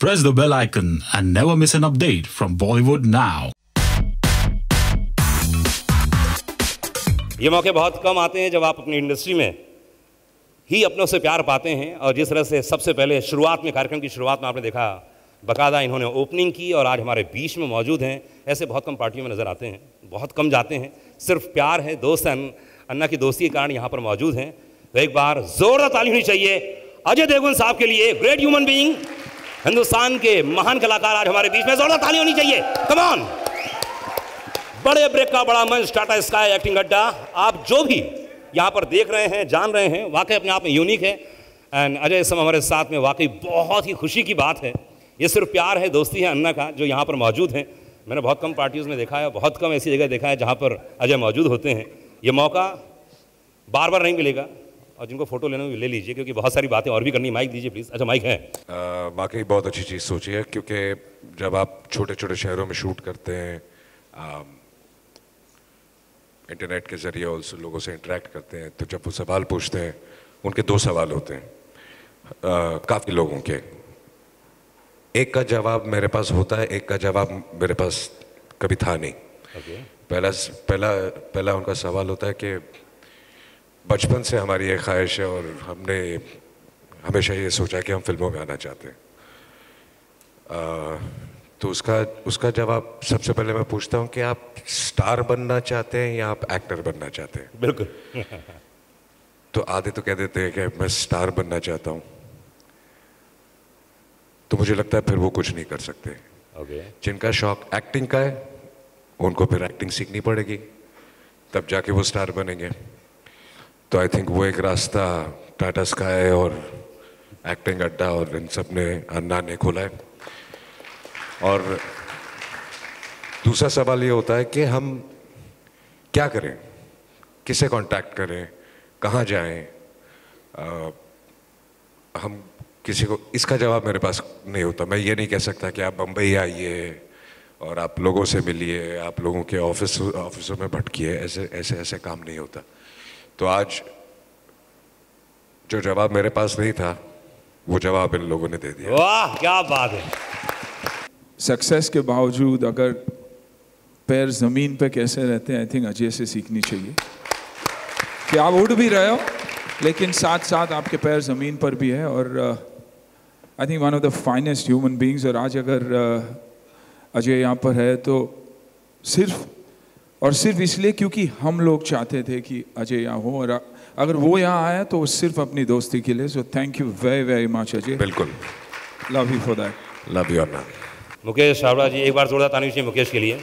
Press the bell icon and never miss an update from Bollywood now. ये मौके बहुत कम आते हैं जब आप अपनी इंडस्ट्री में ही अपनों से प्यार पाते हैं। और जिस तरह से सबसे पहले शुरुआत में, कार्यक्रम की शुरुआत में आपने देखा बाकायदा इन्होंने ओपनिंग की और आज हमारे बीच में मौजूद हैं। ऐसे बहुत कम पार्टियों में नज़र आते हैं, बहुत कम जाते हैं। सिर्फ प्यार है, दोस्त हैं, अन्ना की दोस्ती के कारण यहाँ पर मौजूद हैं। तो एक बार जोरदार ताली होनी चाहिए अजय देवगन साहब के लिए, ग्रेट ह्यूमन बीइंग, हिंदुस्तान के महान कलाकार आज हमारे बीच में। जोरदार ताली होनी चाहिए, कम ऑन। बड़े ब्रेक का बड़ा मंच, टाटा स्काई एक्टिंग अड्डा। आप जो भी यहाँ पर देख रहे हैं, जान रहे हैं, वाकई अपने आप में यूनिक है। एंड अजय इस समय हमारे साथ में, वाकई बहुत ही खुशी की बात है। ये सिर्फ प्यार है, दोस्ती है अन्ना का, जो यहाँ पर मौजूद हैं। मैंने बहुत कम पार्टीज़ में देखा है, बहुत कम ऐसी जगह देखा है जहाँ पर अजय मौजूद होते हैं। ये मौका बार बार नहीं मिलेगा और जिनको फ़ोटो लेना ले लीजिए, क्योंकि बहुत सारी बातें और भी करनी। माइक दीजिए प्लीज़। अच्छा माइक है। वाकई बहुत अच्छी चीज़ सोची है, क्योंकि जब आप छोटे छोटे शहरों में शूट करते हैं, इंटरनेट के ज़रिए ऑल्सो लोगों से इंटरेक्ट करते हैं, तो जब वो सवाल पूछते हैं, उनके दो सवाल होते हैं काफ़ी लोगों के। एक का जवाब मेरे पास होता है, एक का जवाब मेरे पास कभी था नहीं। पहला उनका सवाल होता है कि बचपन से हमारी ये ख्वाहिश है और हमने हमेशा ये सोचा कि हम फिल्मों में आना चाहते हैं। तो उसका जवाब सबसे पहले मैं पूछता हूँ कि आप स्टार बनना चाहते हैं या आप एक्टर बनना चाहते हैं? बिल्कुल। तो आधे तो कह देते हैं कि मैं स्टार बनना चाहता हूँ। तो मुझे लगता है फिर वो कुछ नहीं कर सकते। जिनका शौक एक्टिंग का है, उनको फिर एक्टिंग सीखनी पड़ेगी, तब जाके वो स्टार बनेंगे। तो आई थिंक वो एक रास्ता टाटा स्काई और एक्टिंग अड्डा और इन सब ने, अन्ना ने खोला है। और दूसरा सवाल ये होता है कि हम क्या करें, किसे कांटेक्ट करें, कहाँ जाएं। हम किसी को, इसका जवाब मेरे पास नहीं होता। मैं ये नहीं कह सकता कि आप बम्बई आइए और आप लोगों से मिलिए, आप लोगों के ऑफिसों में भटकिए। ऐसे काम नहीं होता। तो आज जो जवाब मेरे पास नहीं था, वो जवाब इन लोगों ने दे दिया। वाह क्या बात है। सक्सेस के बावजूद अगर पैर जमीन पे कैसे रहते हैं, आई थिंक अजय से सीखनी चाहिए कि आप उड़ भी रहे हो लेकिन साथ साथ आपके पैर जमीन पर भी है। और I think one of the finest human beings. और आज अगर अजय यहाँ पर है तो सिर्फ इसलिए क्योंकि हम लोग चाहते थे कि अजय यहाँ हो, और अगर वो यहाँ आया तो सिर्फ अपनी दोस्ती के लिए। So thank you very very much Ajay. बिल्कुल, love you for that. Love you Anna. Mukesh Chhabra ji, एक बार जोरदार ताली चाहिए मुकेश के लिए।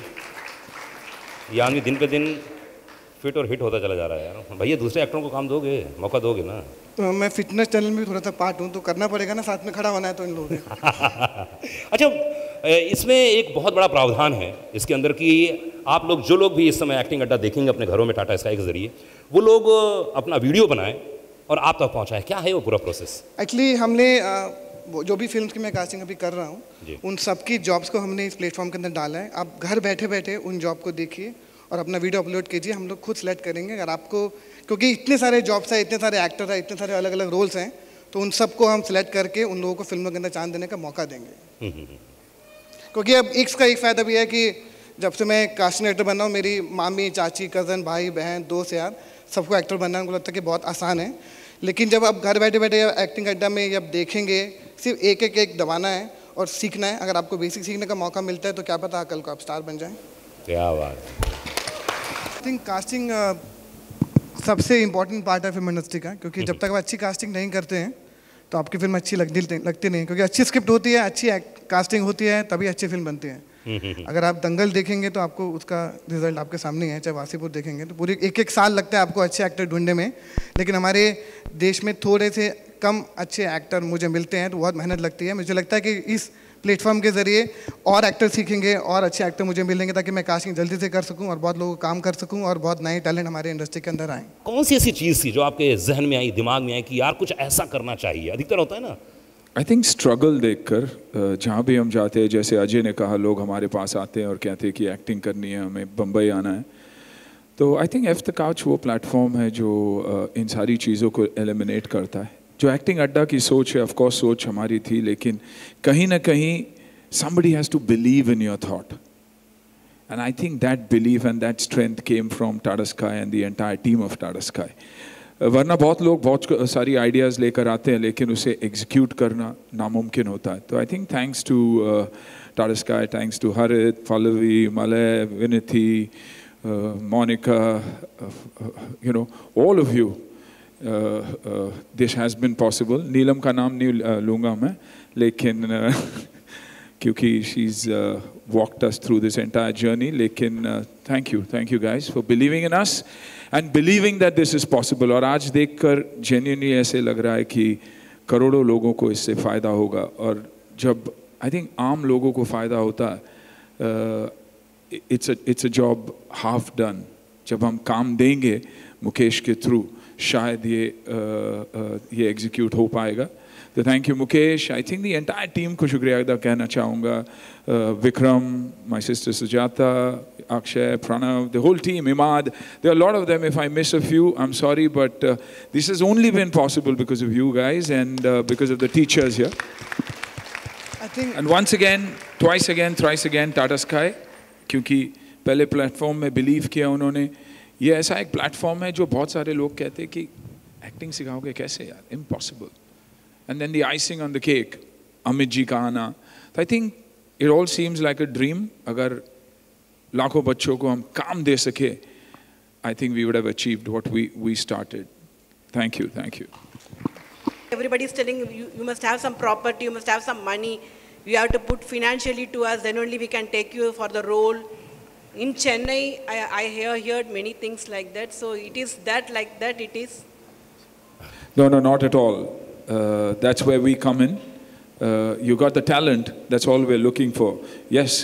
ये आदमी दिन पे दिन फिट और हिट होता चला जा रहा है यार। भैया दूसरे एक्टरों को काम दोगे, मौका दोगे ना? तो मैं फिटनेस चैनल में भी थोड़ा सा पार्ट हूँ, तो करना पड़ेगा ना, साथ में खड़ा होना है तो इन लोगों को। अच्छा, इसमें एक बहुत बड़ा प्रावधान है इसके अंदर कि आप लोग, जो लोग भी इस समय एक्टिंग अड्डा देखेंगे अपने घरों में टाटा स्काई के जरिए, वो लोग अपना वीडियो बनाएं और आप तक पहुँचाएं। क्या है वो पूरा प्रोसेस? एक्चुअली हमने जो भी फिल्म्स की मैं कास्टिंग अभी कर रहा हूँ, उन सबकी जॉब्स को हमने इस प्लेटफॉर्म के अंदर डाला है। आप घर बैठे बैठे उन जॉब को देखिए और अपना वीडियो अपलोड कीजिए। हम लोग खुद सेलेक्ट करेंगे। अगर आपको, क्योंकि इतने सारे जॉब्स हैं, इतने सारे एक्टर हैं, इतने सारे अलग अलग रोल्स हैं, तो उन सबको हम सेलेक्ट करके उन लोगों को फिल्मों के अंदर चांस देने का मौका देंगे। क्योंकि अब इसका एक फ़ायदा भी है कि जब से मैं कास्टिंग एक्टर बन रहा हूँ, मेरी मामी, चाची, कज़न, भाई, बहन, दोस्त यार, सबको एक्टर बनना उनको लगता है कि बहुत आसान है। लेकिन जब आप घर बैठे बैठे एक्टिंग अड्डा में जब देखेंगे, सिर्फ एक दबाना है और सीखना है। अगर आपको बेसिक सीखने का मौका मिलता है तो क्या पता कल को आप स्टार बन जाएं। क्या बात। आई थिंक कास्टिंग सबसे इम्पॉर्टेंट पार्ट है फिल्म इंडस्ट्री का, क्योंकि जब तक आप अच्छी कास्टिंग नहीं करते हैं तो आपकी फिल्म अच्छी लगती नहीं है। क्योंकि अच्छी स्क्रिप्ट होती है, अच्छी कास्टिंग होती है, तभी अच्छी फिल्म बनती है। अगर आप दंगल देखेंगे तो आपको उसका रिजल्ट आपके सामने है, चाहे वासीपुर देखेंगे तो पूरी एक साल लगता है आपको अच्छे एक्टर ढूंढने में। लेकिन हमारे देश में थोड़े से कम अच्छे एक्टर मुझे मिलते हैं, तो बहुत मेहनत लगती है। मुझे लगता है कि इस प्लेटफॉर्म के ज़रिए और एक्टर सीखेंगे और अच्छे एक्टर मुझे मिलेंगे, ताकि मैं कास्टिंग जल्दी से कर सकूं और बहुत लोगों को काम कर सकूं और बहुत नए टैलेंट हमारे इंडस्ट्री के अंदर आएँ। कौन सी ऐसी चीज़ थी जो आपके जहन में आई, दिमाग में आई कि यार कुछ ऐसा करना चाहिए? अधिकतर होता है ना, आई थिंक स्ट्रगल देखकर जहाँ भी हम जाते हैं, जैसे अजय ने कहा, लोग हमारे पास आते हैं और कहते हैं कि एक्टिंग करनी है, हमें बम्बई आना है। तो I think F the couch वो प्लेटफॉर्म है जो इन सारी चीज़ों को एलिमिनेट करता है। जो एक्टिंग अड्डा की सोच है, ऑफ कोर्स सोच हमारी थी, लेकिन कहीं ना कहीं somebody has to believe in your thought. And I think that belief and that strength came from Tata Sky and the entire team of Tata Sky. वरना बहुत लोग बहुत सारी आइडियाज़ लेकर आते हैं, लेकिन उसे एग्जीक्यूट करना नामुमकिन होता है. तो I think thanks to Tata Sky, thanks to Harit, Pallavi, Malay, Vinithi, Monika, you know, all of you, this has been possible. Neelam का नाम नहीं लूँगा मैं, लेकिन क्योंकि she's walked us through this entire journey. लेकिन thank you guys for believing in us and believing that this is possible. और आज देखकर genuinely ऐसे लग रहा है कि करोड़ों लोगों को इससे फ़ायदा होगा. और जब I think आम लोगों को फ़ायदा होता है, it's a job half done. जब हम काम देंगे मुकेश के थ्रू, शायद ये एग्जीक्यूट हो पाएगा. तो thank you Mukesh. I think the entire team को शुक्रिया अदा कहना चाहूँगा. Vikram, my sister Sujata, Akshay, Pranav, the whole team, Imad, there are lot of them. If I miss a few, I am sorry, but this has only been possible because of you guys and because of the teachers here. I think and once again, twice again, thrice again Tata Sky, क्योंकि पहले platform में believe किया उन्होंने. ये ऐसा एक platform है जो बहुत सारे लोग कहते हैं कि एक्टिंग सिखाओगे कैसे यार, impossible. And then the icing on the cake, Amit ji का आना. I think it all seems like a dream. अगर लाखों बच्चों को हम काम दे सके, I think we would have achieved what we started. Thank you. Everybody is telling you must have some property, you must have some money, you have to put financially to us, then only we can take you for the role. In Chennai, I heard many things like that. So it is that like that it is? No, not at all. That's where we come in. You got the talent, that's all we're looking for. Yes,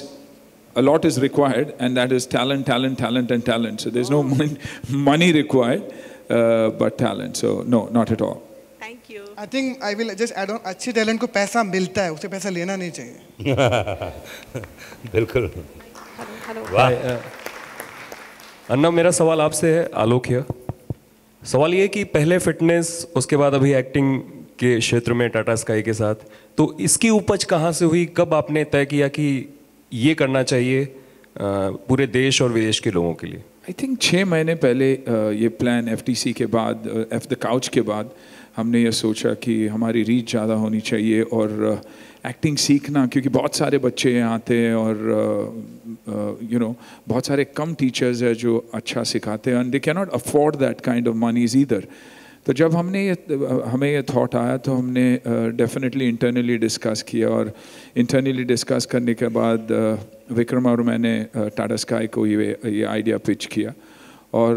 a lot is required, and that is talent, and talent. So there's no money required, but talent. So no, not at all. Thank you. I think I will just add on, अच्छे talent को पैसा मिलता है, उसे पैसा लेना नहीं चाहिए. बिल्कुल. Hello. वाह. अन्ना, मेरा सवाल आपसे है, आलोक है. सवाल ये कि पहले फिटनेस, उसके बाद अभी एक्टिंग के क्षेत्र में टाटा स्काई के साथ, तो इसकी उपज कहाँ से हुई? कब आपने तय किया कि ये करना चाहिए पूरे देश और विदेश के लोगों के लिए? आई थिंक 6 महीने पहले ये प्लान FTC के बाद, एफ द काउच के बाद, हमने ये सोचा कि हमारी रीच ज़्यादा होनी चाहिए और एक्टिंग सीखना, क्योंकि बहुत सारे बच्चे यहाँ आते हैं और यू नो बहुत सारे कम टीचर्स हैं जो अच्छा सिखाते हैं, and they can not afford that kind of monies either. तो जब हमें ये थॉट आया तो हमने डेफिनेटली इंटरनली डिस्कस किया, और इंटरनली डिस्कस करने के बाद विक्रम और मैंने टाटा स्काई को ये आइडिया पिच किया. और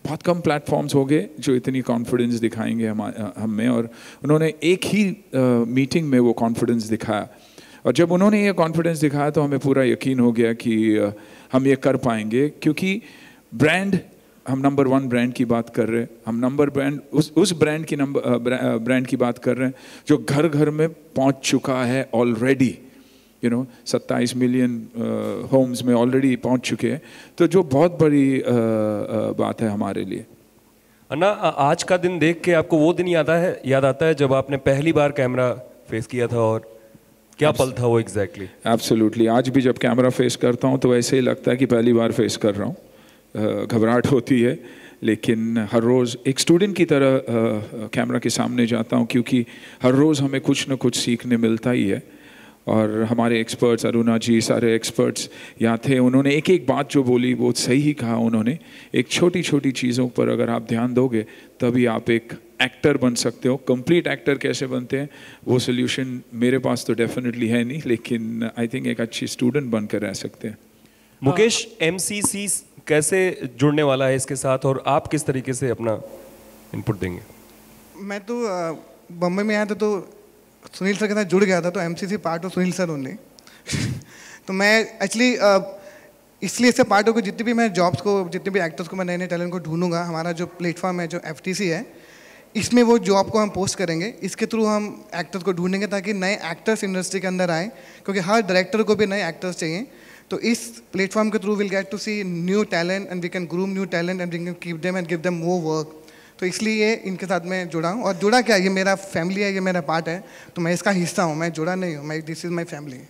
बहुत कम प्लेटफॉर्म्स हो गए जो इतनी कॉन्फिडेंस दिखाएंगे हम में, और उन्होंने एक ही मीटिंग में वो कॉन्फिडेंस दिखाया. और जब उन्होंने ये कॉन्फिडेंस दिखाया तो हमें पूरा यकीन हो गया कि हम ये कर पाएंगे, क्योंकि ब्रांड, हम नंबर 1 ब्रांड की बात कर रहे हैं. हम उस ब्रांड की बात कर रहे हैं जो घर घर में पहुंच चुका है ऑलरेडी. 27 मिलियन होम्स में ऑलरेडी पहुंच चुके हैं, तो जो बहुत बड़ी बात है हमारे लिए. अन्ना, आज का दिन देख के आपको वो दिन याद आता है जब आपने पहली बार कैमरा फेस किया था, और क्या पल था वो एग्जैक्टली? एब्सोल्युटली. आज भी जब कैमरा फेस करता हूँ तो ऐसे ही लगता है कि पहली बार फेस कर रहा हूँ. घबराहट होती है, लेकिन हर रोज़ एक स्टूडेंट की तरह कैमरा के सामने जाता हूँ, क्योंकि हर रोज़ हमें कुछ न कुछ सीखने मिलता ही है. और हमारे एक्सपर्ट्स, अरुणा जी, सारे एक्सपर्ट्स यहाँ थे, उन्होंने एक एक बात जो बोली वो सही ही कहा. उन्होंने एक छोटी छोटी चीज़ों पर अगर आप ध्यान दोगे तभी आप एक एक्टर बन सकते हो. कंप्लीट एक्टर कैसे बनते हैं वो सोल्यूशन मेरे पास तो डेफिनेटली है नहीं, लेकिन आई थिंक एक अच्छी स्टूडेंट बनकर रह सकते हैं. मुकेश, MCC कैसे जुड़ने वाला है इसके साथ, और आप किस तरीके से अपना इनपुट देंगे? मैं तो बम्बई में आया था तो सुनील सर के साथ जुड़ गया था, तो MCC part of Sunil sir only. तो मैं एक्चुअली इसलिए इससे पार्ट होकर जितनी भी मैं जॉब्स को, जितने भी एक्टर्स को, मैं नए नए टैलेंट को ढूंढूंगा. हमारा जो प्लेटफॉर्म है जो FTC है, इसमें वो जॉब को हम पोस्ट करेंगे. इसके थ्रू हम एक्टर्स को ढूंढेंगे ताकि नए एक्टर्स इंडस्ट्री के अंदर आए, क्योंकि हर डायरेक्टर को भी नए एक्टर्स चाहिए. तो इस प्लेटफॉर्म के through will get to see new talent and we can groom new talent and we can keep them and give them more work. तो इसलिए इनके साथ मैं जुड़ा हूँ। और जुड़ा क्या, ये मेरा फैमिली है, ये मेरा पार्ट है, तो मैं इसका हिस्सा हूँ, मैं जुड़ा नहीं हूँ, मैं this is my family.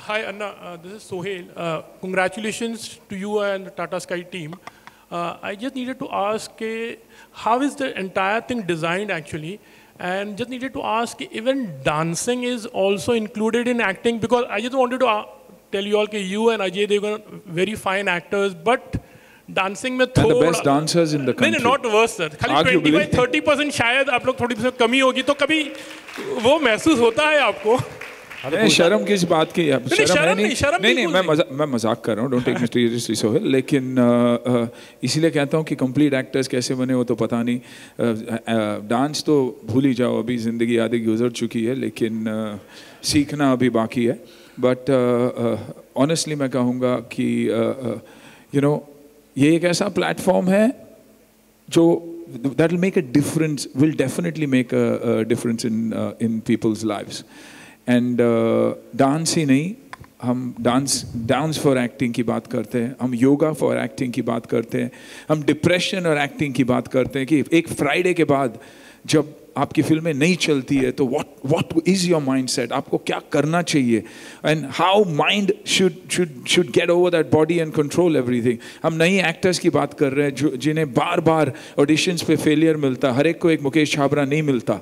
Hi Anna, this is Sohail. Congratulations to you and the Tata Sky team. I just needed to ask how is the entire thing designed actually, and just needed to ask even dancing is also included in acting, because I just wanted to tell you all that you and Ajay Devgan very fine actors, but dancing में थोड़ा and the best dancers in the country. नहीं, not worse sir, खाली 25-30% शायद आप लोग थोड़ी सी कमी होगी, तो कभी वो महसूस होता है आपको? नहीं, शर्म किस बात की? नहीं, मैं मजाक कर रहा हूँ, don't take me seriously Sohail, लेकिन इसीलिए कहता हूँ कि कंप्लीट एक्टर्स कैसे बने वो तो पता नहीं। डांस तो भूल ही जाओ, अभी ज़िंदगी आधी गुजर चुकी है, लेकिन सीखना अभी बाकी है। बट ऑनेस्टली मैं कहूँगा कि यू नो ये एक ऐसा प्लेटफॉर्म है जो that will make a difference, will definitely make a difference in people's lives. And dance ही नहीं, हम डांस फॉर एक्टिंग की बात करते हैं, हम योगा फॉर एक्टिंग की बात करते हैं, हम डिप्रेशन और एक्टिंग की बात करते हैं कि एक फ्राइडे के बाद जब आपकी फिल्में नहीं चलती है तो what is your mindset, आपको क्या करना चाहिए, and how mind should get over that body and control everything. हम नई एक्टर्स की बात कर रहे हैं जिन्हें बार ऑडिशंस पे फेलियर मिलता, हर एक को एक मुकेश छाबरा नहीं मिलता,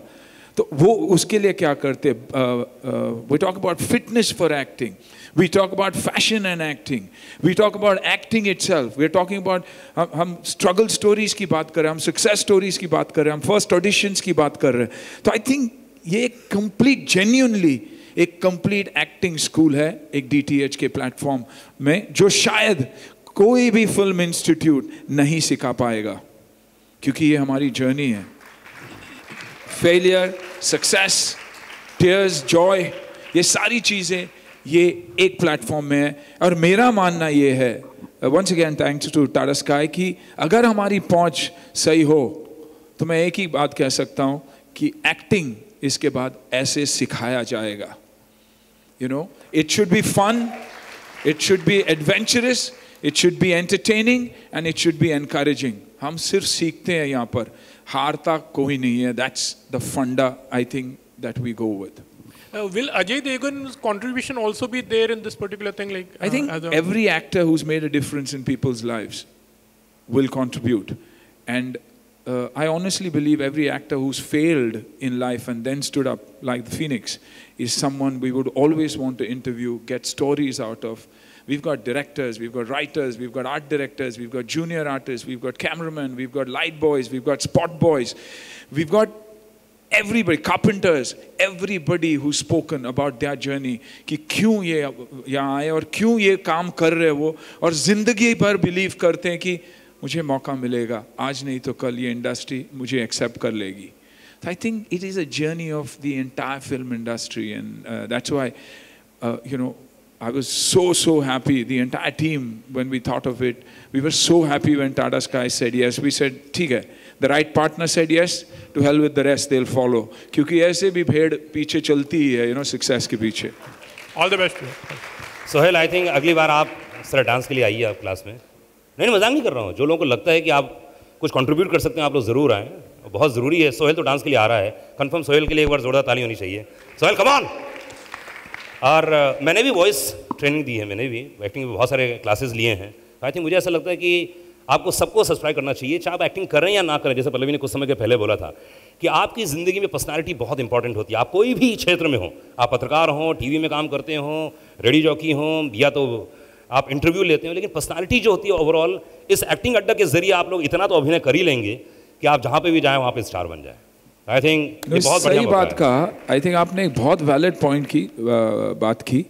तो वो उसके लिए क्या करते? We talk about fitness for acting, we talk about fashion and acting, we talk about acting itself, we are talking about हम struggle stories की बात कर रहे हैं, हम success stories की बात कर रहे हैं, हम first auditions की बात कर रहे हैं। तो I think ये एक complete genuinely एक complete acting school है एक DTH के प्लेटफॉर्म में, जो शायद कोई भी फिल्म इंस्टीट्यूट नहीं सिखा पाएगा, क्योंकि ये हमारी जर्नी है। फेलियर, सक्सेस, टीयर्स, जॉय, ये सारी चीज़ें ये एक प्लेटफॉर्म में है। और मेरा मानना ये है, once again thanks to Tata Sky, कि अगर हमारी पहुंच सही हो तो मैं एक ही बात कह सकता हूं कि एक्टिंग इसके बाद ऐसे सिखाया जाएगा। You know, it should be fun, it should be adventurous, it should be entertaining and it should be encouraging. हम सिर्फ सीखते हैं यहाँ पर, हारता कोई नहीं है। That's the funda I think that we go with. Will Ajay Devgan's contribution also be there in this particular thing? Like I think every actor who's made a difference in people's lives will contribute, and I honestly believe every actor who's failed in life and then stood up like the Phoenix is someone we would always want to interview, get stories out of. We've got directors, we've got writers, we've got art directors, we've got junior artists, we've got cameramen, we've got light boys, we've got spot boys, we've got everybody, carpenters, everybody who's spoken about their journey, कि क्यों ये यहाँ आए और क्यों ये काम कर रहे वो, और जिंदगी भर बिलीव करते हैं कि मुझे मौका मिलेगा, आज नहीं तो कल ये इंडस्ट्री मुझे एक्सेप्ट कर लेगी। So I think it is a journey of the entire film industry, and that's why, you know, I was so happy, the entire team, when we thought of it. We were so happy when Tata Sky said yes. We said, ठीक है, the right partner said yes, to hell with the rest, they'll follow. क्योंकि ऐसे भी भेड़ पीछे चलती ही है, you know, success के पीछे। All the best. Sohail, I think अगली बार आप सर डांस के लिए आइए आप क्लास में। नहीं, मजाक नहीं कर रहा हूँ। जो लोगों को लगता है कि आप कुछ कंट्रीब्यूट कर सकते हैं, आप लोग ज़रूर आएँ, बहुत ज़रूरी है। सोहेल तो डांस के लिए आ रहा है, कंफर्म सोहेल के लिए एक बार जोरदार ताली होनी चाहिए। Sohail come on. और मैंने भी वॉइस ट्रेनिंग दी है, मैंने भी एक्टिंग में बहुत सारे क्लासेस लिए हैं। आई थिंक मुझे ऐसा लगता है कि आपको सबको सब्सक्राइब करना चाहिए, चाहे आप एक्टिंग करें या ना करें। जैसे पल्लवी ने कुछ समय के पहले बोला था कि आपकी ज़िंदगी में पर्सनालिटी बहुत इंपॉर्टेंट होती है। आप कोई भी क्षेत्र में हो, आप पत्रकार हों, टीवी में काम करते हों, रेडियो जॉकी हों, या तो आप इंटरव्यू लेते हो, लेकिन पर्सनालिटी जो होती है ओवरऑल, इस एक्टिंग अड्डा के जरिए आप लोग इतना तो अभिनय कर ही लेंगे कि आप जहाँ पे भी जाएँ वहाँ पे स्टार बन जाए। आई थिंक बहुत सही बात कहा। आई थिंक आपने एक बहुत वैलिड पॉइंट की बात की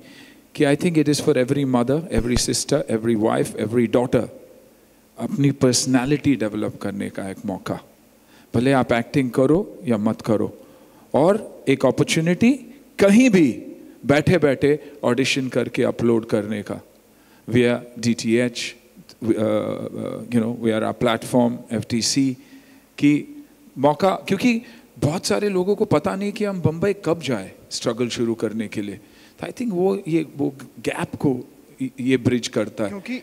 कि I think it is for every mother, every sister, every wife, every daughter अपनी पर्सनालिटी डेवलप करने का एक मौका, भले आप एक्टिंग करो या मत करो, और एक अपॉर्चुनिटी कहीं भी बैठे बैठे ऑडिशन करके अपलोड करने का। We are DTH, you know, we are our platform FTC की मौका, क्योंकि बहुत सारे लोगों को पता नहीं कि हम बम्बई कब जाए स्ट्रगल शुरू करने के लिए। आई थिंक वो गैप को ये ब्रिज करता है। क्योंकि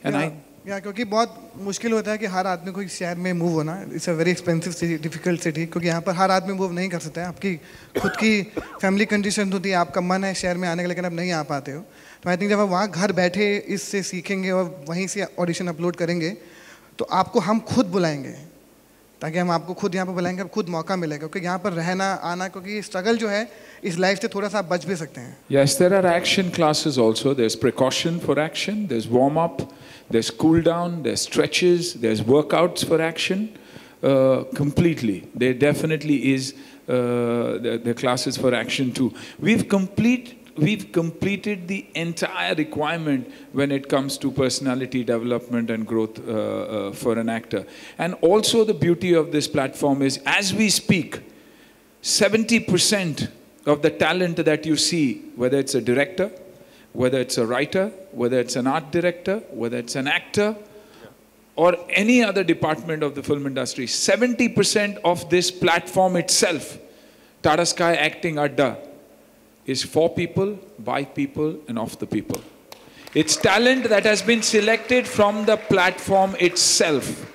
या क्योंकि बहुत मुश्किल होता है कि हर आदमी को इस शहर में मूव होना, it's a very expensive city, difficult city, क्योंकि यहाँ पर हर आदमी मूव नहीं कर सकता है। आपकी खुद की फैमिली कंडीशन होती है, आपका मन है शहर में आने का लेकिन आप नहीं आ पाते हो। तो आई थिंक जब आप वहाँ घर बैठे इससे सीखेंगे और वहीं से ऑडिशन अपलोड करेंगे तो आपको हम खुद बुलाएंगे, ताकि हम आपको खुद यहाँ पर बुलाएंगे, अब खुद मौका मिलेगा, क्योंकि यहाँ पर रहना आना, क्योंकि स्ट्रगल जो है इस लाइफ से थोड़ा सा आप बच भी सकते हैं। Yes, there are action classes also. There's precaution for action, there's warm up, there's cool down, there's stretches, there's workouts for action. Completely, there definitely is the classes for action too. We've completed the entire requirement when it comes to personality development and growth for an actor. And also the beauty of this platform is, as we speak, 70% of the talent that you see, whether it's a director, whether it's a writer, whether it's an art director, whether it's an actor, or any other department of the film industry, 70% of this platform itself, Tata Sky Acting Adda, is for people, by people, and of the people. It's talent that has been selected from the platform itself.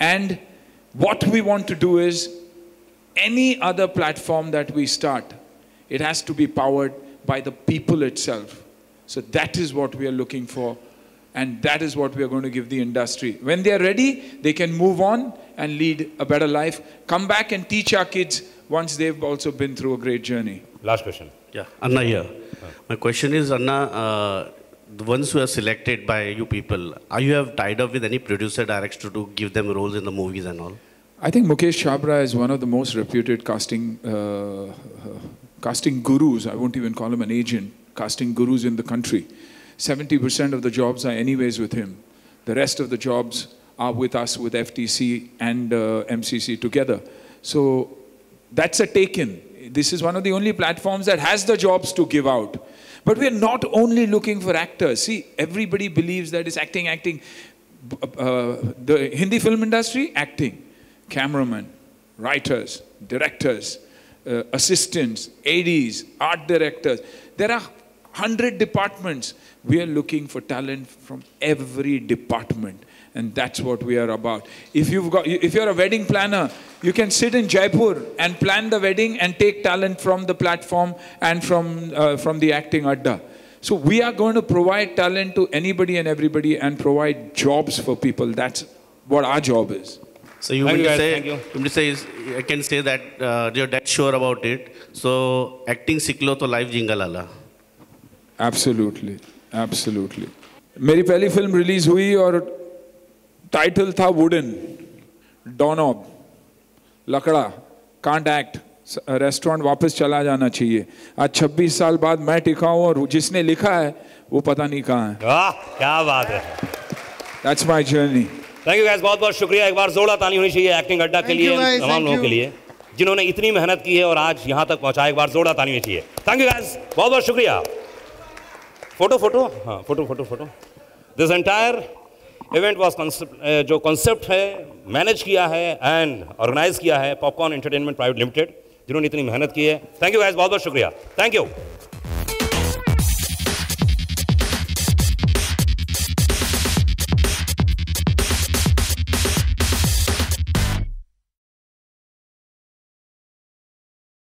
And what we want to do is, any other platform that we start, it has to be powered by the people itself. So that is what we are looking for, and that is what we are going to give the industry. When they are ready, they can move on and lead a better life. Come back and teach our kids once they've also been through a great journey. Last question. Yeah, Anna here. My question is, Anna, the ones who are selected by you people, are you have tied up with any producer director to give them roles in the movies and all? I think Mukesh Chabra is one of the most reputed casting gurus. I won't even call him an agent. Casting gurus in the country. 70% of the jobs are anyways with him. The rest of the jobs are with us, with FTC and MCC together. So that's a take-in. This is one of the only platforms that has the jobs to give out. But we are not only looking for actors. See, everybody believes that it's acting. The Hindi film industry, acting. Cameramen, writers, directors, assistants, ADs, art directors. There are 100 departments. We are looking for talent from every department, and that's what we are about. If you're a wedding planner, you can sit in Jaipur and plan the wedding and take talent from the platform and from the Acting Adda. So we are going to provide talent to anybody and everybody and provide jobs for people. That's what our job is. So you mean to say, I can say that you're that sure about it. So acting siklo to live jingle ala. Absolutely, absolutely. मेरी पहली film release हुई और title था wooden, डॉनॉब, लकड़ा, can't act, restaurant वापस चला जाना चाहिए. आज 26 साल बाद मैं टिका हूँ और जिसने लिखा है वो पता नहीं कहाँ है. वाह, क्या बात है. That's my journey. Thank you guys, बहुत बहुत शुक्रिया. एक बार जोड़ा ताली होनी चाहिए एक्टिंग अड्डा के लिए, तमाम लोगों के लिए जिन्होंने इतनी मेहनत की है और आज यहाँ तक पहुँचा. एक बार जोड़ा ताली होनी चाहिए. Thank you guys, बहुत बहुत शुक्रिया. फोटो हाँ, photo. This entire event was जो कॉन्सेप्ट है मैनेज किया है एंड ऑर्गेनाइज किया है पॉपकॉर्न एंटरटेनमेंट प्राइवेट लिमिटेड, जिन्होंने इतनी मेहनत की है. थैंक यू गाइस, बहुत बहुत शुक्रिया. Thank you.